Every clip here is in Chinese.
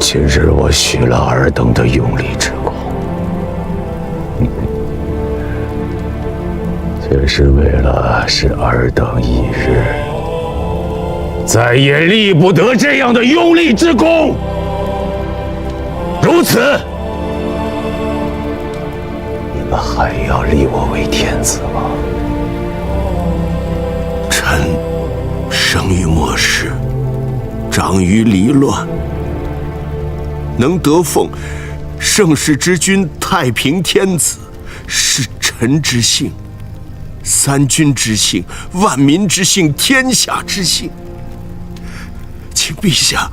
今日我许了尔等的用力之功，却是为了使尔等一日再也立不得这样的用力之功。如此，你们还要立我为天子吗？臣生于末世，长于离乱，能得奉盛世之君、太平天子，是臣之幸，三军之幸，万民之幸，天下之幸。请陛下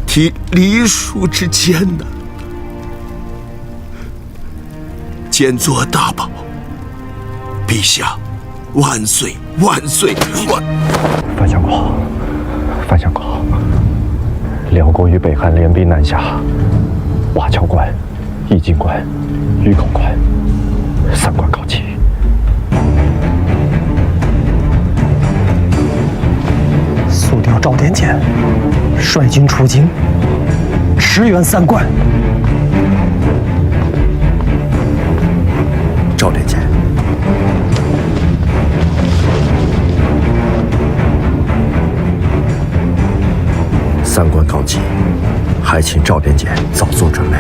提黎庶之艰难，兼作大宝。陛下万岁万岁万！范相国，范相国，辽国与北汉联兵南下，瓦桥关、易津关、峪口关3关告急。速调赵典简率军出京，驰援3关。赵典简，3关告急，还请赵典简早做准备。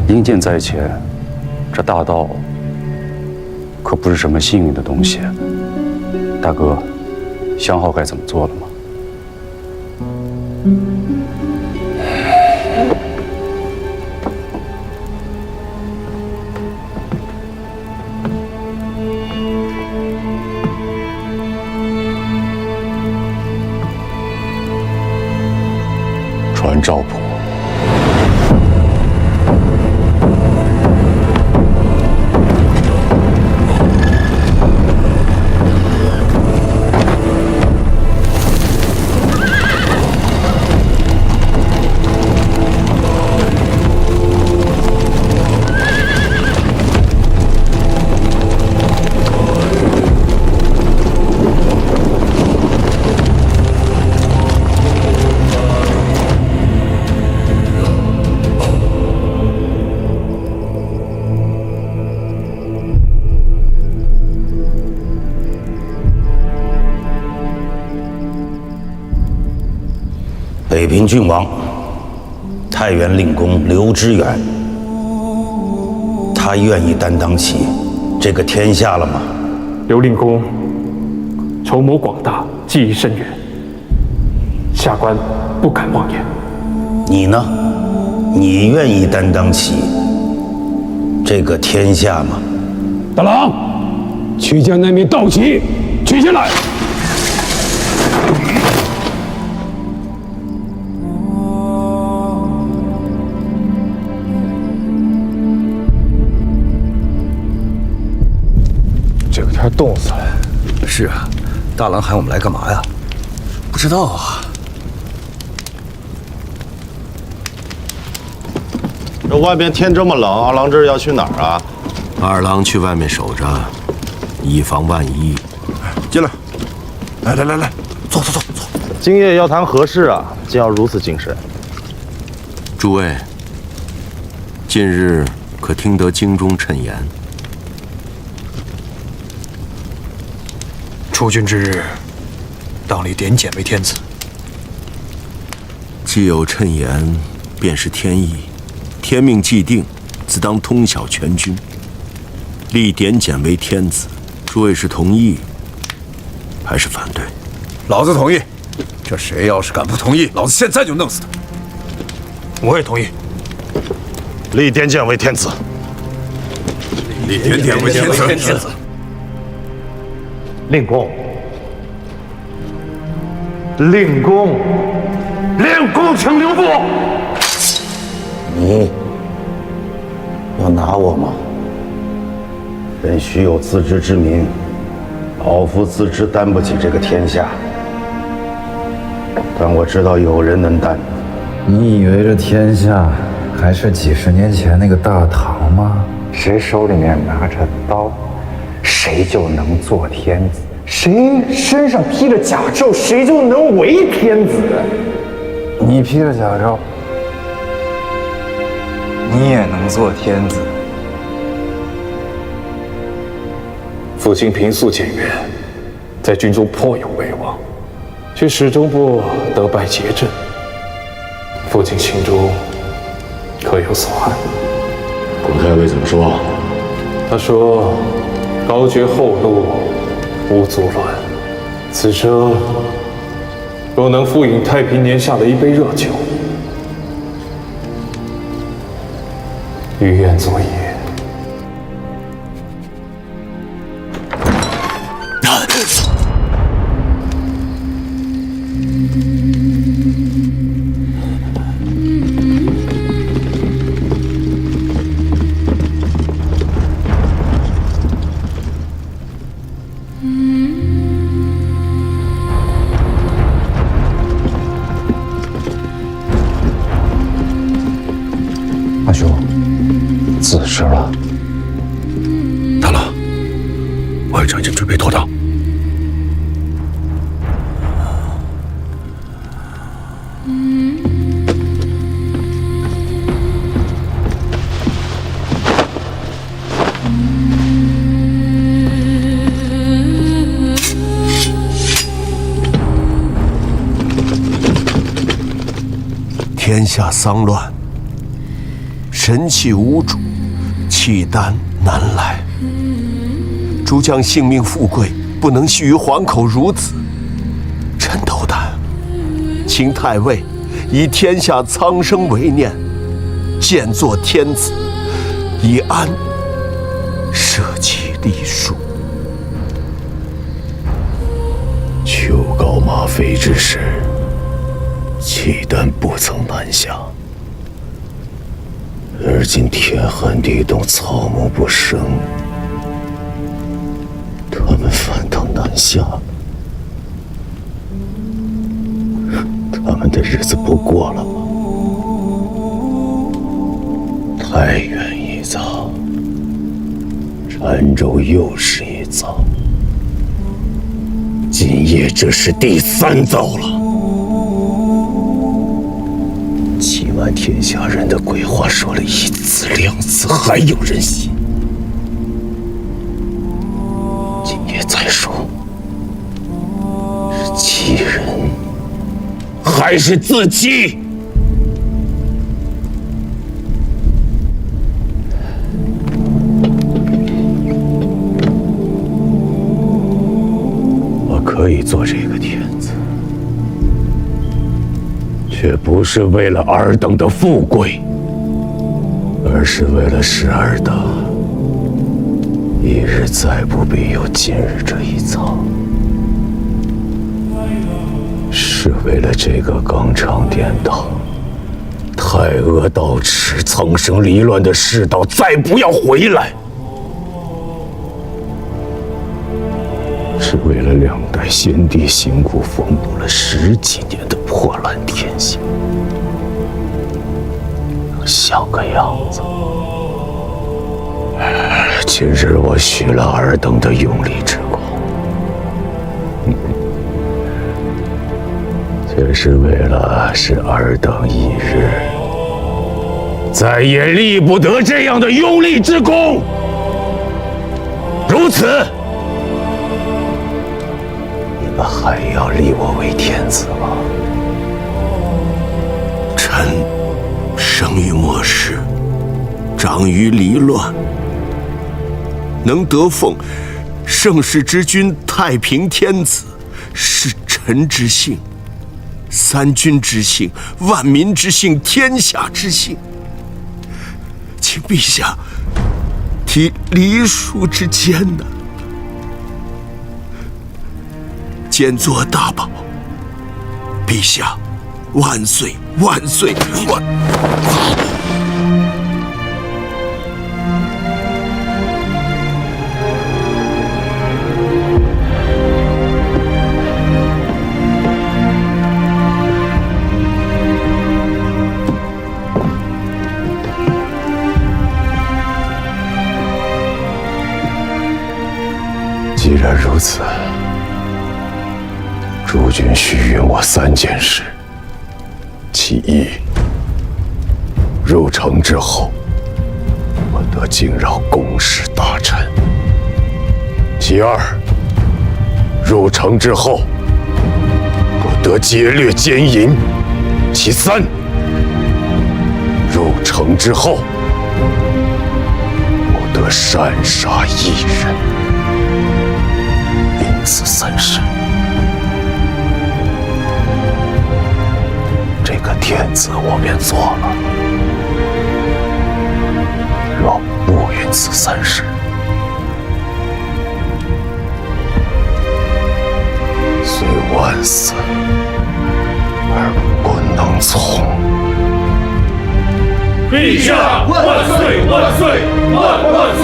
英剑在前，这大道可不是什么幸运的东西。大哥，想好该怎么做了吗？传赵普。北平郡王太原令公刘知远，他愿意担当起这个天下了吗？刘令公筹谋广大，技艺深远，下官不敢妄言。你呢？你愿意担当起这个天下吗？大郎，去将那名盗旗取下来。这个天冻死了。是啊，大郎喊我们来干嘛呀？不知道啊。这外面天这么冷，二郎这要去哪儿啊？二郎去外面守着，以防万一。进来，来，坐。今夜要谈何事啊？竟要如此精神？诸位，近日可听得京中谶言？出军之日，当立典检为天子。既有谶言，便是天意。天命既定，自当通晓全军。立典检为天子，诸位是同意还是反对？老子同意。这谁要是敢不同意，老子现在就弄死他。我也同意。立典检为天子。立典检为天子。令公，请留步。你要拿我吗？人须有自知之明，老夫自知担不起这个天下，但我知道有人能担。你以为这天下还是几十年前那个大唐吗？谁手里面拿着刀，谁就能做天子；谁身上披着甲胄，谁就能为天子。你披着甲胄，你也能做天子。父亲平素简约，在军中颇有威望，却始终不得败结阵。父亲心中可有所憾？古太尉怎么说？他说：“高绝后路，无足乱。此生若能复饮太平年下的一杯热酒，于愿足矣。”阿兄，子时了。大佬，外长已经准备脱逃。天下丧乱，神器无主，契丹难来。诸将性命富贵，不能系于皇口如此。臣斗胆，请太尉以天下苍生为念，建作天子，以安社稷隶属。秋高马肥之时，契丹不曾南下，而今天寒地冻，草木不生，他们反倒南下了。他们的日子不过了吗？太原一遭，澶州又是一遭，今夜这是第3遭了。欺瞒天下人的鬼话说了1次2次，还有人信？今夜再说，是欺人还是自欺？我可以做这个天子，却不是为了尔等的富贵，而是为了使尔等一日再不必有今日这一遭，是为了这个纲常颠倒、太阿道耻、苍生离乱的世道再不要回来，是为了2代先帝辛苦缝补了10几年的破烂天下能像个样子。今日我许了尔等的用力之功，却是为了使尔等一日再也立不得这样的用力之功。如此，你们还要立我为天子吗？臣生于末世，长于离乱，能得奉盛世之君、太平天子，是臣之幸，三军之幸，万民之幸，天下之幸。请陛下提黎庶之艰难，兼作大宝。陛下万岁万岁万！然如此，诸君须允我3件事：其一，入城之后，我得惊扰宫室大臣；其二，入城之后，我得劫掠奸淫；其三，入城之后，我得擅杀异人。因此3事，这个天子我便做了。若不允此3事，虽万死而不能从。陛下万岁！万岁！万岁！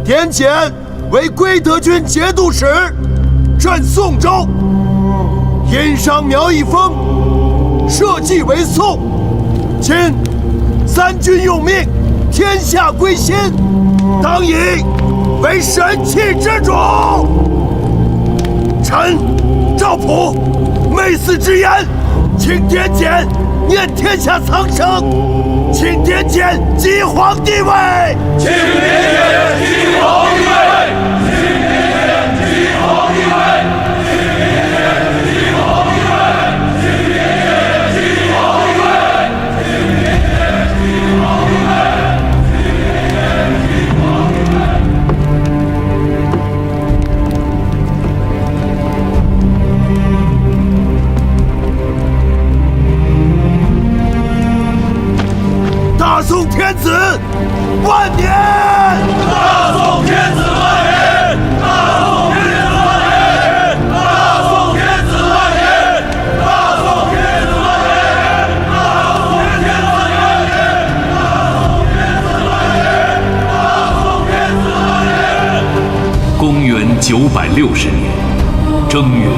田简为归德军节度使，镇宋州。殷商苗一封，社稷为宋。今3军用命，天下归心，当以为神器之主。臣赵普昧死之言，请田简念天下苍生，请田简即皇帝位。请田简即皇帝位。请田简即皇帝位。请田简即皇帝位。请田简即皇帝位。请田简即皇帝位。请田简即皇帝位。大宋天子万年！大宋天子万年！大宋天子万年！大宋天子万年！大宋天子万年！大宋天子万年！大宋天子万年！大宋天子万年！公元960年正月，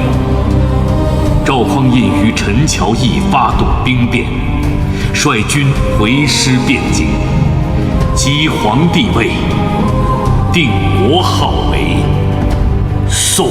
赵匡胤与陈乔义发动兵变，率军回师汴京，即皇帝位，定国号为宋。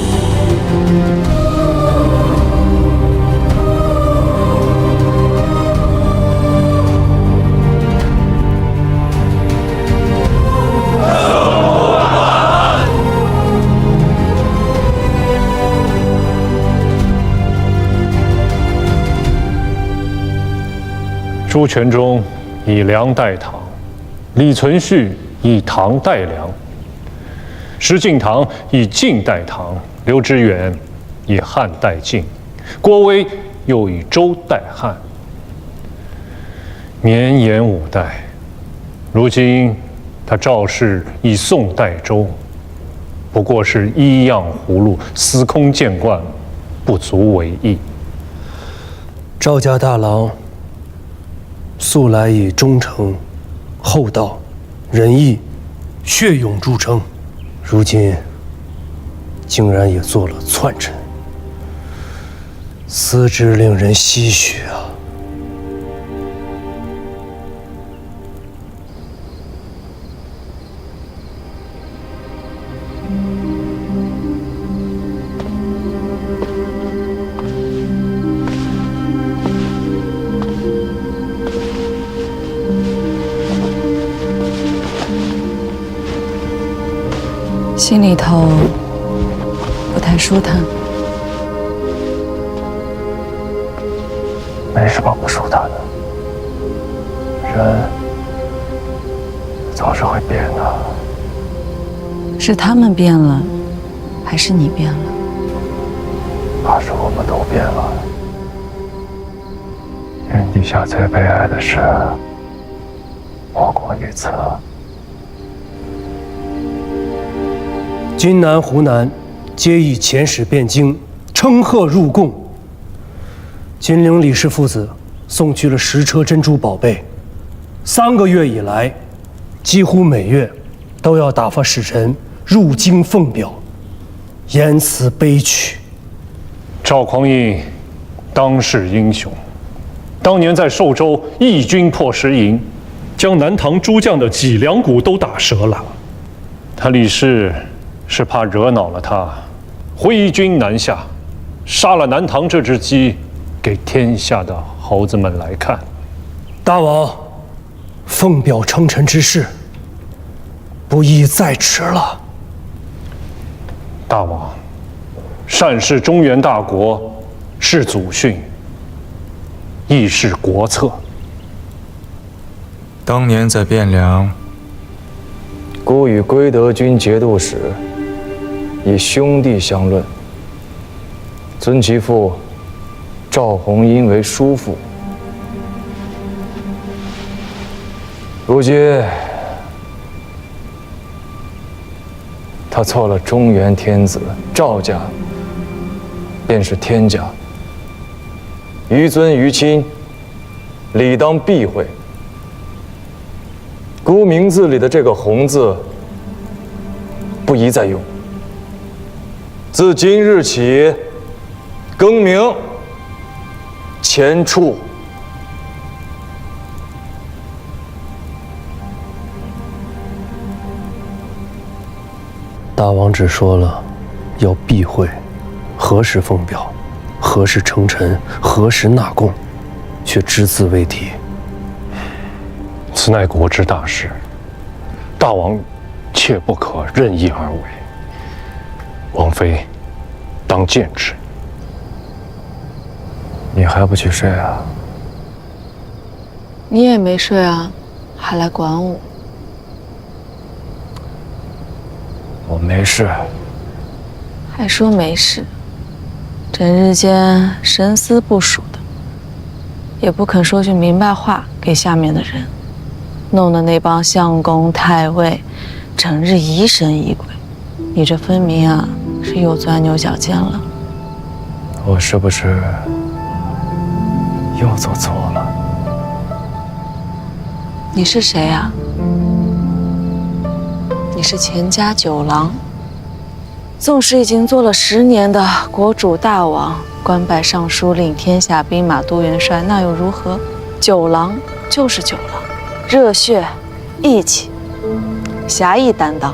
朱全忠以梁代唐，李存勖以唐代梁，石敬瑭以晋代唐，刘知远以汉代晋，郭威又以周代汉。绵延5代，如今他赵氏以宋代周，不过是依样葫芦，司空见惯，不足为意。赵家大郎素来以忠诚、厚道、仁义、血勇著称，如今竟然也做了篡臣，此之令人唏嘘啊！心里头不太舒坦。没什么不舒坦的，人总是会变的。是他们变了，还是你变了？怕是我们都变了。天底下最悲哀的事，莫过于此。今南湖南皆以遣使汴京，称贺入贡。金陵李氏父子送去了10车珍珠宝贝，3个月以来，几乎每月都要打发使臣入京奉表，言辞悲曲。赵匡胤当世英雄，当年在寿州义军破石营，将南唐诸将的脊梁骨都打折了。他李氏是怕惹恼了他，挥军南下，杀了南唐这只鸡，给天下的猴子们来看。大王，奉表称臣之事，不宜再迟了。大王，善事中原大国，是祖训，亦是国策。当年在汴梁，孤与归德军节度使以兄弟相论，尊其父赵弘殷为叔父。如今他错了中原天子，赵家便是天家，于尊于亲，理当避讳。孤名字里的这个弘字，不宜再用。自今日起，更名钱处。大王只说了要避讳，何时奉表，何时称臣，何时纳贡，却只字未提。此乃国之大事，大王切不可任意而为。王妃当见之。你还不去睡啊？你也没睡啊，还来管我？我没事。还说没事，整日间神思不属的，也不肯说句明白话给下面的人，弄得那帮相公太尉整日疑神疑鬼。你这分明啊是又钻牛角尖了。我是不是又做错了？你是谁啊？你是钱家九郎。纵使已经做了10年的国主大王，官拜尚书令、天下兵马都元帅，那又如何？九郎就是九郎，热血、义气、侠义担当。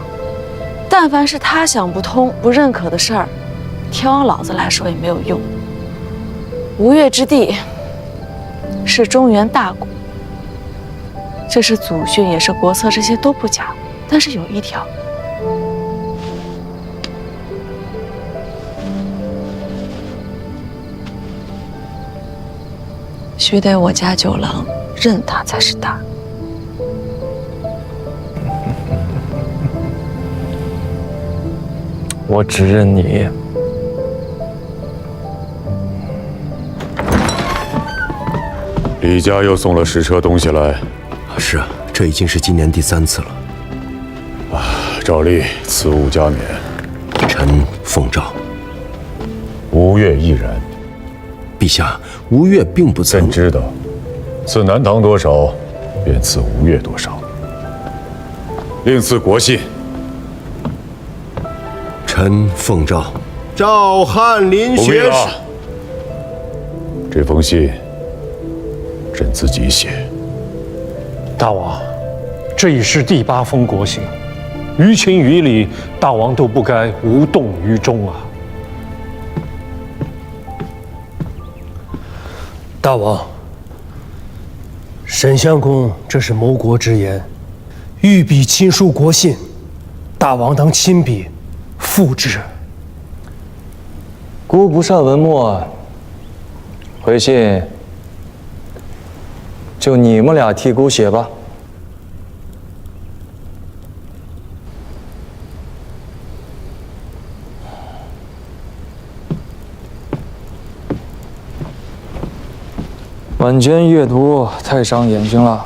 但凡是他想不通、不认可的事儿，挑老子来说也没有用。吴越之地是中原大国，这是祖训，也是国策，这些都不假。但是有一条，须得我家九郎认他才是大。我只认你。李家又送了10车东西来。是啊，这已经是今年第3次了。照例此物加冕。臣奉诏。吴越亦然。陛下，吴越并不曾。朕知道，赐南唐多少，便赐吴越多少。另赐国信。臣奉诏。赵翰林学士。这封信，朕自己写。大王，这已是第8封国信，于情于理，大王都不该无动于衷啊！大王，沈相公这是谋国之言，御笔亲书国信，大王当亲笔复之。孤不善文墨，回信就你们俩替孤写吧。晚间阅读太伤眼睛了。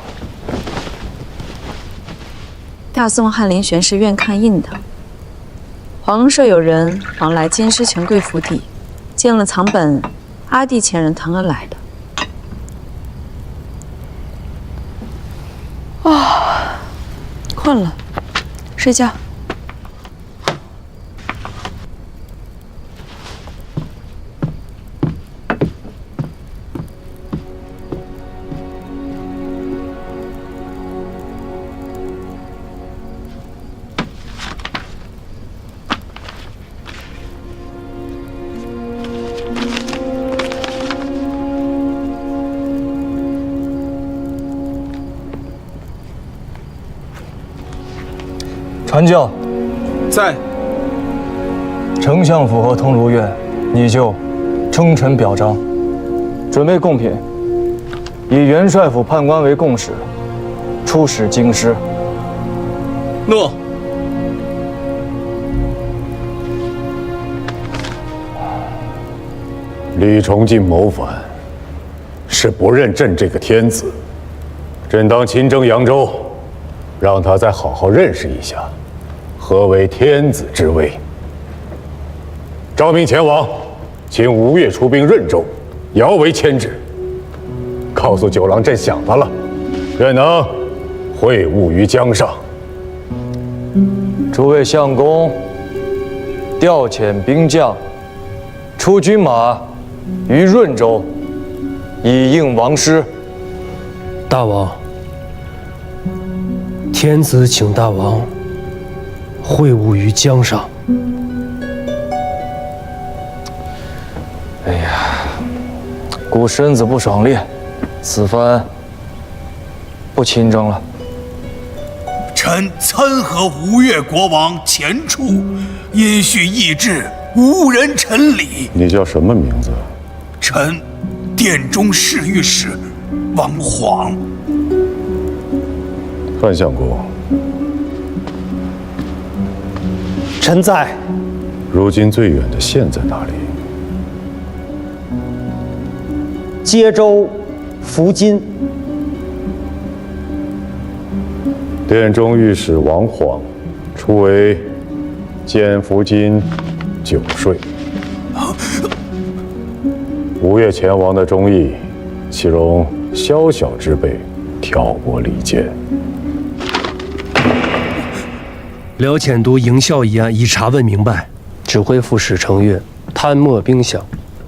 大宋翰林玄是院看印的。皇舍有人往来监视权贵府邸，见了藏本，阿弟前人腾而来的。困了，睡觉。传教，在。丞相府和通儒院，你就称臣表彰，准备贡品，以元帅府判官为贡使，出使京师。诺。李崇进谋反，是不认朕这个天子。朕当亲征扬州，让他再好好认识一下何为天子之位。诏命前往，请5月出兵润州，遥为牵制。告诉九郎，朕想他了，愿能会晤于江上。诸位相公，调遣兵将，出军马于润州，以应王师。大王，天子请大王会晤于江上。哎呀，孤身子不爽烈，此番不亲征了。臣参合吴越国王前处，因需义志，无人陈礼。你叫什么名字？臣殿中侍御史王晃。范相公，臣在。如今最远的县在哪里？接州、福津。殿中御史王晃，初为监福津9税。吴越前王的忠义，岂容宵小之辈挑拨离间？辽遣都营校一案已查问明白，指挥副使程越贪没兵饷，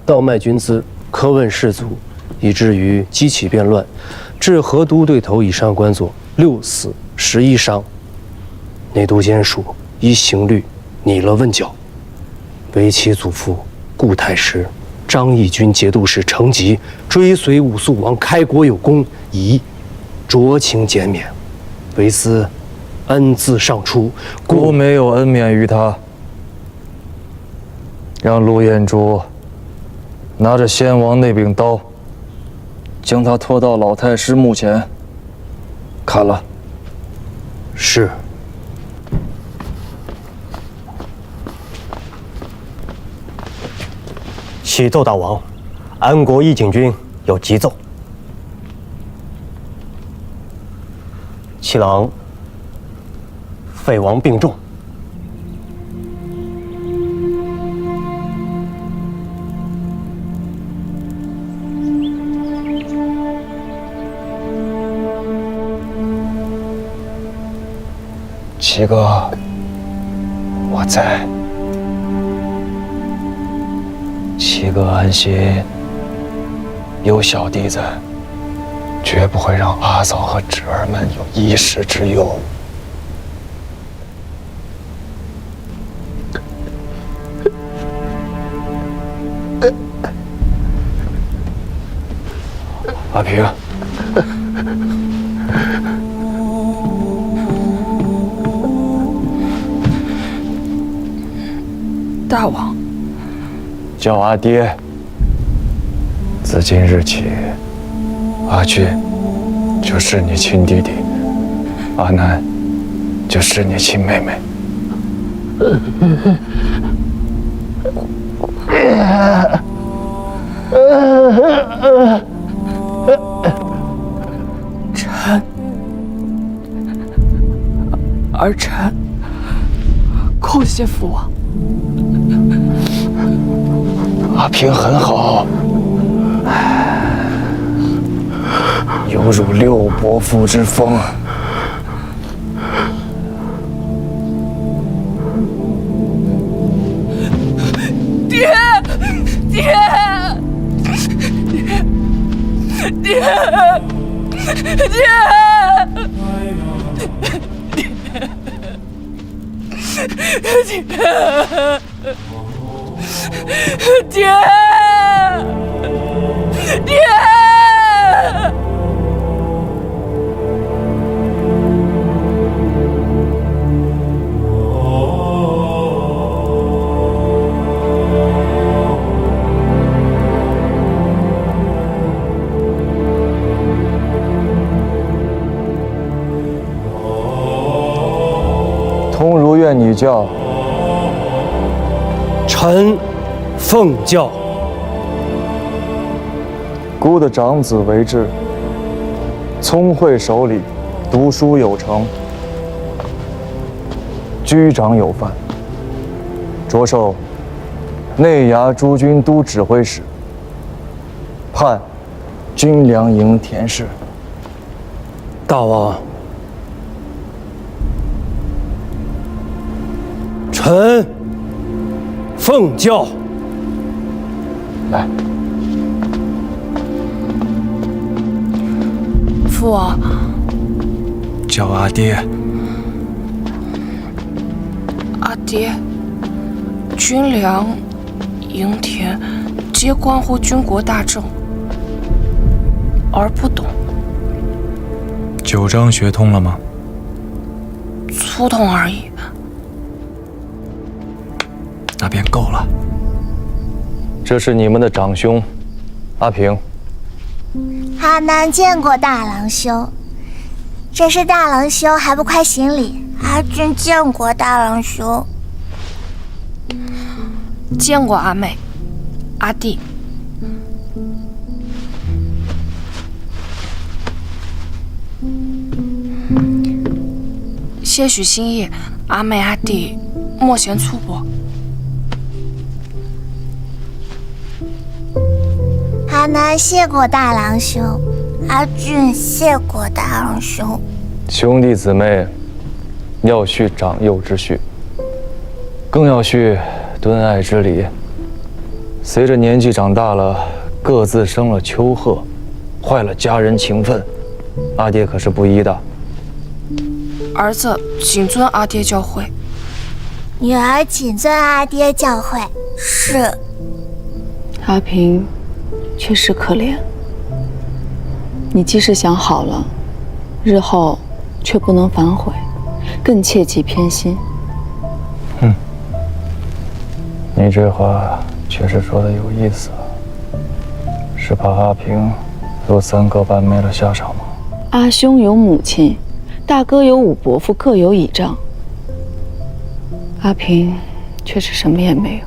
盗卖军资，苛问士卒，以至于激起变乱，致河都对头以上官佐6死11伤。内都监署依刑律拟了问剿，为其祖父顾太师、张义军节度使程吉追随武肃王开国有功，宜酌情减免，为司恩赐上出，故没有恩免于他。让陆彦珠拿着先王那柄刀，将他拖到老太师墓前砍了。是。启奏大王，安国义警军有急奏，七郎废王病重。七哥，我在。七哥安心，有小弟在，绝不会让阿嫂和侄儿们有一时之忧。阿平，大王，叫阿爹。自今日起，阿俊就是你亲弟弟，阿南就是你亲妹妹。儿臣叩谢父王。阿平很好，有辱六伯父之风。爹，爹，爹，爹，爹，爹！通儒愿拟教。臣奉教。孤的长子为质，聪慧守礼，读书有成，居长有范，着授内衙诸军都指挥使，判军粮营田事。大王，臣奉教。来，父王，叫阿爹。阿爹，军粮、营田，皆关乎军国大政，儿不懂。九章学通了吗？粗通而已。那便够了。这是你们的长兄，阿平。阿南见过大郎兄，这是大郎兄，还不快行礼？阿俊见过大郎兄，见过阿妹、阿弟。些许心意，阿妹、阿弟莫嫌粗薄。阿南谢过大郎兄，阿俊谢过大郎兄。兄弟姊妹要续长幼之序，更要续敦爱之礼。随着年纪长大了，各自生了丘壑，坏了家人情分，阿爹可是不依的。儿子谨遵阿爹教诲。女儿谨遵阿爹教诲。是。阿平确实可怜，你既是想好了，日后却不能反悔，更切忌偏心。你这话确实说的有意思，是怕阿平如三哥般没了下场吗？阿兄有母亲，大哥有五伯父，各有倚仗。阿平却是什么也没有。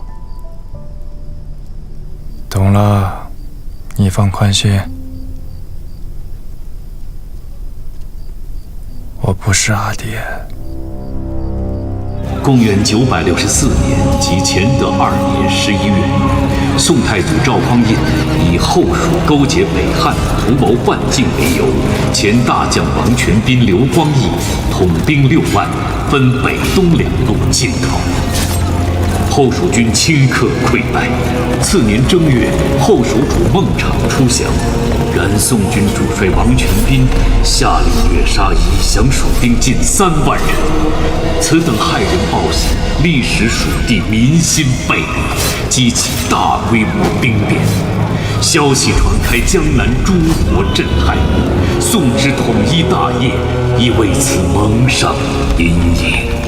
懂了，你放宽心。我不是阿爹。公元964年即乾德2年11月，宋太祖赵匡胤以后蜀勾结北汉、图谋换境为由，前大将王全斌、刘光义统兵6万，分北东2路进讨。后蜀军顷刻溃败。次年正月，后蜀主孟昶出降，然宋军主帅王全斌下令虐杀以降蜀兵近3万人。此等骇人暴行，历使蜀地民心沸腾，激起大规模兵变。消息传开，江南诸国震撼，宋之统一大业亦为此蒙上阴影。